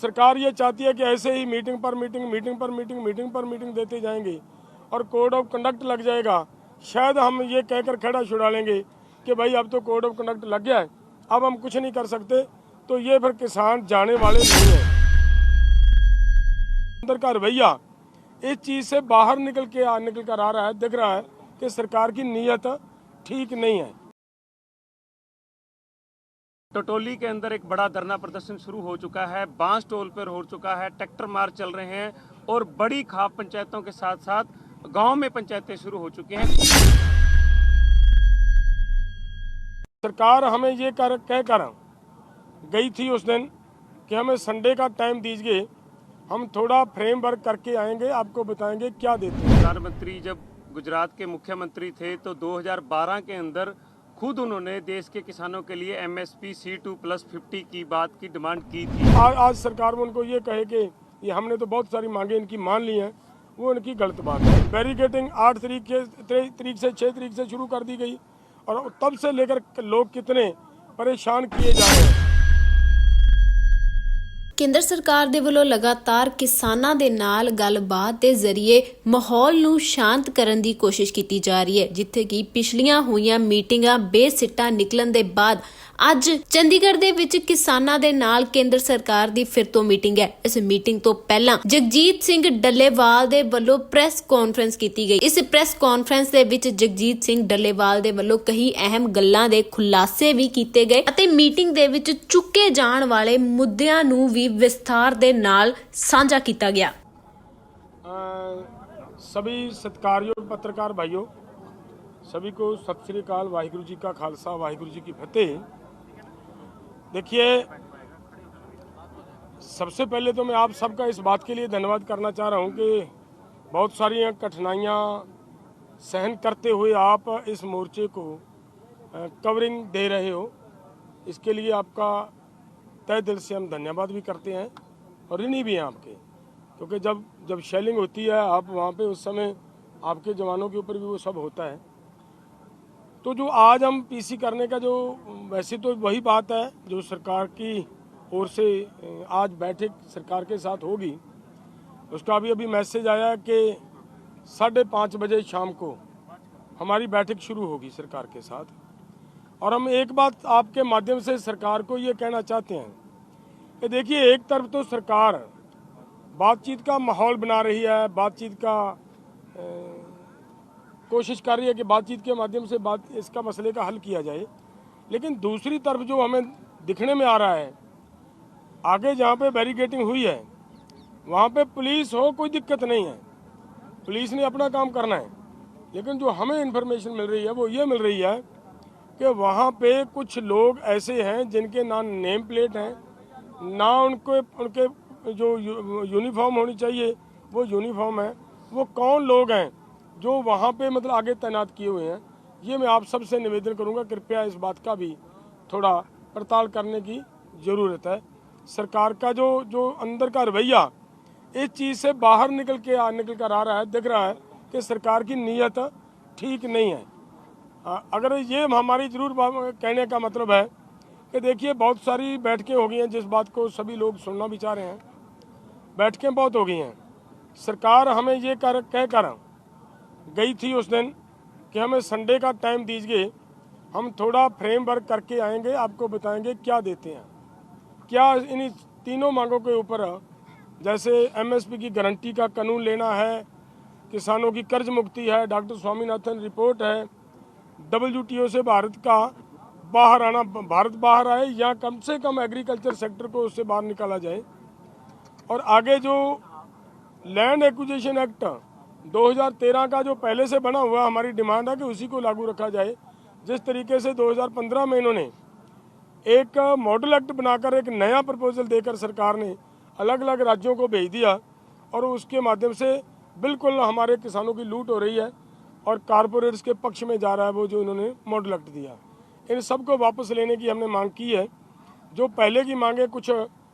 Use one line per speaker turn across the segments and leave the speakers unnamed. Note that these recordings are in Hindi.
सरकार ये चाहती है कि ऐसे ही मीटिंग पर मीटिंग देते जाएंगे और कोड ऑफ कंडक्ट लग जाएगा। शायद हम ये कहकर खड़ा छुड़ा लेंगे कि भाई अब तो कोड ऑफ कंडक्ट लग गया है, अब हम कुछ नहीं कर सकते, तो ये फिर किसान जाने वाले नहीं है। अंदर का रवैया इस चीज़ से बाहर निकल कर आ रहा है, दिख रहा है कि सरकार की नीयत ठीक नहीं है।
टटोली के अंदर एक बड़ा धरना प्रदर्शन शुरू हो चुका है, बांस टोल पर हो चुका है, ट्रैक्टर मार्च चल रहे हैं और बड़ी खाप पंचायतों के साथ साथ गांव में पंचायतें शुरू हो चुकी हैं।
सरकार हमें ये कहकर गई थी उस दिन कि हमें संडे का टाइम दीजिए, हम थोड़ा फ्रेमवर्क करके आएंगे, आपको बताएंगे क्या देते हैं।
प्रधानमंत्री जब गुजरात के मुख्यमंत्री थे तो 2012 के अंदर खुद उन्होंने देश के किसानों के लिए MSP C2+50 की बात की डिमांड की थी।
आज सरकार में उनको ये कहे कि ये हमने तो बहुत सारी मांगे इनकी मान ली हैं, वो उनकी गलत बात है। बैरिकेडिंग 8 तारीख से 6 तारीख से शुरू कर दी गई और तब से लेकर लोग कितने परेशान किए जा रहे हैं।
ਕੇਂਦਰ ਸਰਕਾਰ ਦੇ ਵੱਲੋਂ ਲਗਾਤਾਰ ਕਿਸਾਨਾਂ ਦੇ ਨਾਲ ਗੱਲਬਾਤ ਦੇ ਜ਼ਰੀਏ ਮਾਹੌਲ ਨੂੰ ਸ਼ਾਂਤ ਕਰਨ ਦੀ ਕੋਸ਼ਿਸ਼ ਕੀਤੀ ਜਾ ਰਹੀ ਹੈ, ਜਿੱਥੇ ਕਿ ਪਿਛਲੀਆਂ ਹੋਈਆਂ ਮੀਟਿੰਗਾਂ ਬੇਸਿੱਟਾ ਨਿਕਲਣ ਦੇ ਬਾਅਦ ਅੱਜ ਚੰਡੀਗੜ੍ਹ ਦੇ ਵਿੱਚ ਕਿਸਾਨਾਂ ਦੇ ਨਾਲ ਕੇਂਦਰ ਸਰਕਾਰ ਦੀ ਫਿਰ ਤੋਂ ਮੀਟਿੰਗ ਹੈ। ਇਸ ਮੀਟਿੰਗ ਤੋਂ ਪਹਿਲਾਂ ਜਗਜੀਤ ਸਿੰਘ ਡੱਲੇਵਾਲ ਦੇ ਵੱਲੋਂ ਪ੍ਰੈਸ ਕਾਨਫਰੰਸ ਕੀਤੀ ਗਈ। ਇਸ ਪ੍ਰੈਸ ਕਾਨਫਰੰਸ ਦੇ ਵਿੱਚ ਜਗਜੀਤ ਸਿੰਘ ਡੱਲੇਵਾਲ ਦੇ ਵੱਲੋਂ ਕਈ ਅਹਿਮ ਗੱਲਾਂ ਦੇ ਖੁਲਾਸੇ ਵੀ ਕੀਤੇ ਗਏ ਅਤੇ ਮੀਟਿੰਗ ਦੇ ਵਿੱਚ ਚੁੱਕੇ ਜਾਣ ਵਾਲੇ ਮੁੱਦਿਆਂ ਨੂੰ ਵੀ विस्तार दे नाल साझा किया गया।
सभी सत्कारयोग पत्रकार भाइयों, सभी को सत श्री अकाल, वाहिगुरु जी का खालसा, वाहिगुरु जी की फतेह। देखिए, सबसे पहले तो मैं आप सबका इस बात के लिए धन्यवाद करना चाह रहा हूं कि बहुत सारी कठिनाइयां सहन करते हुए आप इस मोर्चे को कवरिंग दे रहे हो। इसके लिए आपका तय दिल से हम धन्यवाद भी करते हैं और ऋणी भी हैं आपके, क्योंकि जब शेलिंग होती है आप वहाँ पे उस समय आपके जवानों के ऊपर भी वो सब होता है। तो जो आज हम पीसी करने का जो वैसे तो वही बात है जो सरकार की ओर से आज बैठक सरकार के साथ होगी, उसका अभी मैसेज आया कि 5:30 बजे शाम को हमारी बैठक शुरू होगी सरकार के साथ। और हम एक बात आपके माध्यम से सरकार को ये कहना चाहते हैं कि देखिए, एक तरफ तो सरकार बातचीत का माहौल बना रही है, बातचीत का कोशिश कर रही है कि बातचीत के माध्यम से इसका मसले का हल किया जाए, लेकिन दूसरी तरफ जो हमें दिखने में आ रहा है, आगे जहाँ पे बैरिकेडिंग हुई है वहाँ पे पुलिस हो, कोई दिक्कत नहीं है, पुलिस ने अपना काम करना है, लेकिन जो हमें इन्फॉर्मेशन मिल रही है वो ये मिल रही है कि वहाँ पे कुछ लोग ऐसे हैं जिनके ना नेम प्लेट हैं, ना उनके जो यूनिफॉर्म होनी चाहिए वो यूनिफॉर्म है। वो कौन लोग हैं जो वहाँ पे मतलब आगे तैनात किए हुए हैं, ये मैं आप सबसे निवेदन करूँगा, कृपया इस बात का भी थोड़ा पड़ताल करने की ज़रूरत है। सरकार का जो अंदर का रवैया इस चीज़ से बाहर निकल कर आ रहा है, दिख रहा है कि सरकार की नीयत ठीक नहीं है। अगर ये हमारी ज़रूर कहने का मतलब है कि देखिए, बहुत सारी बैठकें हो गई हैं, जिस बात को सभी लोग सुनना भी चाह रहे हैं, बैठकें बहुत हो गई हैं। सरकार हमें ये कहकर गई थी उस दिन कि हमें संडे का टाइम दीजिए, हम थोड़ा फ्रेमवर्क करके आएंगे, आपको बताएंगे क्या देते हैं, क्या इन तीनों मांगों के ऊपर, जैसे MSP की गारंटी का कानून लेना है, किसानों की कर्ज मुक्ति है, डॉक्टर स्वामीनाथन रिपोर्ट है, WTO से भारत का बाहर आना, भारत बाहर आए या कम से कम एग्रीकल्चर सेक्टर को उससे बाहर निकाला जाए, और आगे जो लैंड एक्विजिशन एक्ट 2013 का जो पहले से बना हुआ, हमारी डिमांड है कि उसी को लागू रखा जाए। जिस तरीके से 2015 में इन्होंने एक मॉडल एक्ट बनाकर एक नया प्रपोजल देकर सरकार ने अलग अलग राज्यों को भेज दिया और उसके माध्यम से बिल्कुल हमारे किसानों की लूट हो रही है और कारपोरेट्स के पक्ष में जा रहा है वो जो इन्होंने मॉडल एक्ट दिया। इन सबको वापस लेने की हमने मांग की है। जो पहले की मांगे, कुछ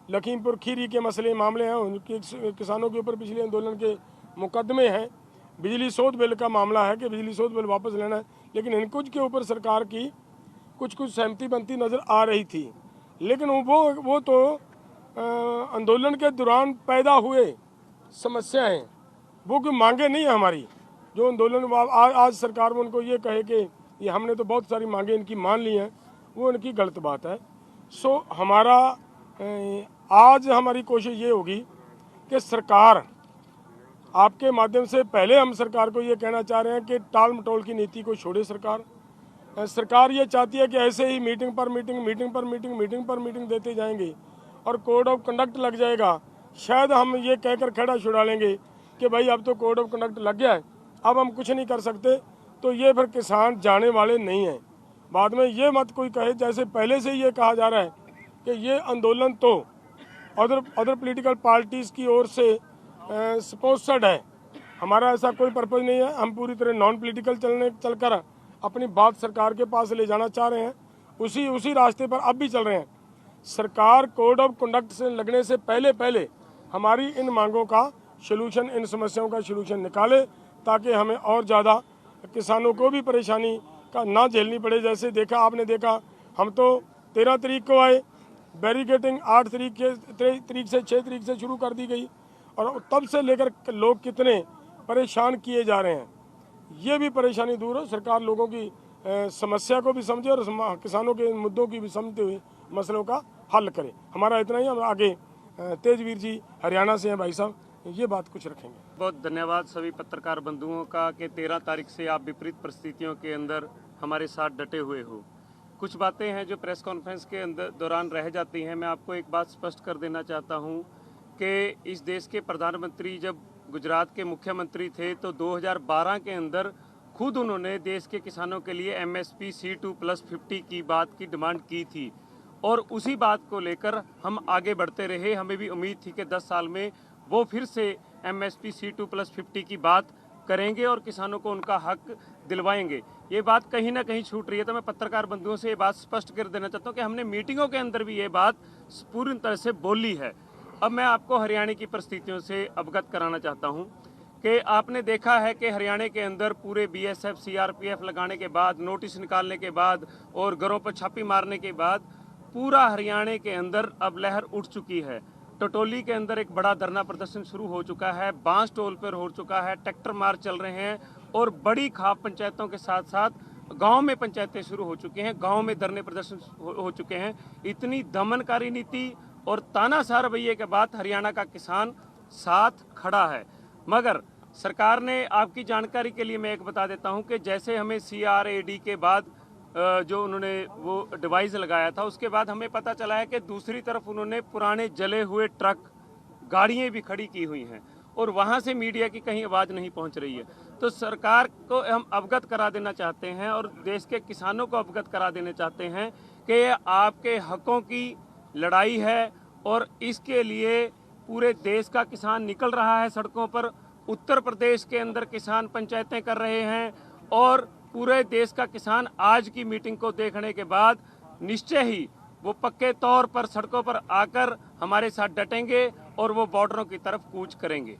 लखीमपुर खीरी के मामले हैं, उनके किसानों के ऊपर पिछले आंदोलन के मुकदमे हैं, बिजली शोध बिल का मामला है कि बिजली शोध बिल वापस लेना है, लेकिन इन कुछ के ऊपर सरकार की कुछ सहमति बनती नज़र आ रही थी, लेकिन वो तो आंदोलन के दौरान पैदा हुए समस्याएं, वो कोई मांगे नहीं है हमारी। जो आंदोलन आज सरकार में उनको ये कहे कि ये हमने तो बहुत सारी मांगे इनकी मान ली हैं, वो इनकी गलत बात है। सो हमारा आज हमारी कोशिश ये होगी कि सरकार, आपके माध्यम से पहले हम सरकार को ये कहना चाह रहे हैं कि टाल मटोल की नीति को छोड़े। सरकार ये चाहती है कि ऐसे ही मीटिंग पर मीटिंग देते जाएंगे और कोड ऑफ कंडक्ट लग जाएगा। शायद हम ये कहकर खड़ा छुड़ा लेंगे कि भाई अब तो कोड ऑफ कंडक्ट लग गया है, अब हम कुछ नहीं कर सकते, तो ये फिर किसान जाने वाले नहीं हैं। बाद में ये मत कोई कहे, जैसे पहले से ये कहा जा रहा है कि ये आंदोलन तो अदर पॉलिटिकल पार्टीज़ की ओर से स्पॉन्सर्ड है। हमारा ऐसा कोई पर्पज़ नहीं है। हम पूरी तरह नॉन पॉलिटिकल चलकर अपनी बात सरकार के पास ले जाना चाह रहे हैं। उसी रास्ते पर अब भी चल रहे हैं। सरकार कोड ऑफ कंडक्ट से लगने से पहले हमारी इन मांगों का सलूशन, इन समस्याओं का सलूशन निकाले, ताकि हमें और ज़्यादा किसानों को भी परेशानी का ना झेलनी पड़े। जैसे आपने देखा, हम तो 13 तारीख को आए, बैरिकेटिंग 8 तारीख से 6 तारीख से शुरू कर दी गई, और तब से लेकर लोग कितने परेशान किए जा रहे हैं। ये भी परेशानी दूर हो, सरकार लोगों की समस्या को भी समझे और किसानों के मुद्दों की भी समझते हुए मसलों का हल करे। हमारा इतना ही। हम आगे तेजवीर जी हरियाणा से हैं, भाई साहब ये बात कुछ रखेंगे।
बहुत धन्यवाद सभी पत्रकार बंधुओं का कि 13 तारीख से आप विपरीत परिस्थितियों के अंदर हमारे साथ डटे हुए हो। कुछ बातें हैं जो प्रेस कॉन्फ्रेंस के अंदर दौरान रह जाती हैं। मैं आपको एक बात स्पष्ट कर देना चाहता हूं कि इस देश के प्रधानमंत्री जब गुजरात के मुख्यमंत्री थे तो 2012 के अंदर खुद उन्होंने देश के किसानों के लिए MSP C2+50 की बात की डिमांड की थी, और उसी बात को लेकर हम आगे बढ़ते रहे। हमें भी उम्मीद थी कि 10 साल में वो फिर से MSP C2+50 की बात करेंगे और किसानों को उनका हक दिलवाएंगे। ये बात कहीं ना कहीं छूट रही है, तो मैं पत्रकार बंधुओं से ये बात स्पष्ट कर देना चाहता हूँ कि हमने मीटिंगों के अंदर भी ये बात पूरी तरह से बोली है। अब मैं आपको हरियाणा की परिस्थितियों से अवगत कराना चाहता हूँ कि आपने देखा है कि हरियाणा के अंदर पूरे BSF CRPF लगाने के बाद, नोटिस निकालने के बाद और घरों पर छापी मारने के बाद पूरा हरियाणा के अंदर अब लहर उठ चुकी है। टटोली के अंदर एक बड़ा धरना प्रदर्शन शुरू हो चुका है, बांस टोल पर हो चुका है, ट्रैक्टर मार्च चल रहे हैं, और बड़ी खाप पंचायतों के साथ साथ गांव में पंचायतें शुरू हो चुकी हैं, गांव में धरने प्रदर्शन हो चुके हैं। इतनी दमनकारी नीति और तानाशाह रवैये के बाद हरियाणा का किसान साथ खड़ा है। मगर सरकार ने, आपकी जानकारी के लिए मैं एक बता देता हूं कि जैसे हमें CRAD के बाद जो उन्होंने वो डिवाइस लगाया था, उसके बाद हमें पता चला है कि दूसरी तरफ उन्होंने पुराने जले हुए ट्रक, गाड़ियाँ भी खड़ी की हुई हैं, और वहाँ से मीडिया की कहीं आवाज़ नहीं पहुँच रही है। तो सरकार को हम अवगत करा देना चाहते हैं और देश के किसानों को अवगत करा देना चाहते हैं कि आपके हकों की लड़ाई है, और इसके लिए पूरे देश का किसान निकल रहा है सड़कों पर। उत्तर प्रदेश के अंदर किसान पंचायतें कर रहे हैं, और पूरे देश का किसान आज की मीटिंग को देखने के बाद निश्चय ही वो पक्के तौर पर सड़कों पर आकर हमारे साथ डटेंगे और वो बॉर्डरों की तरफ कूच करेंगे।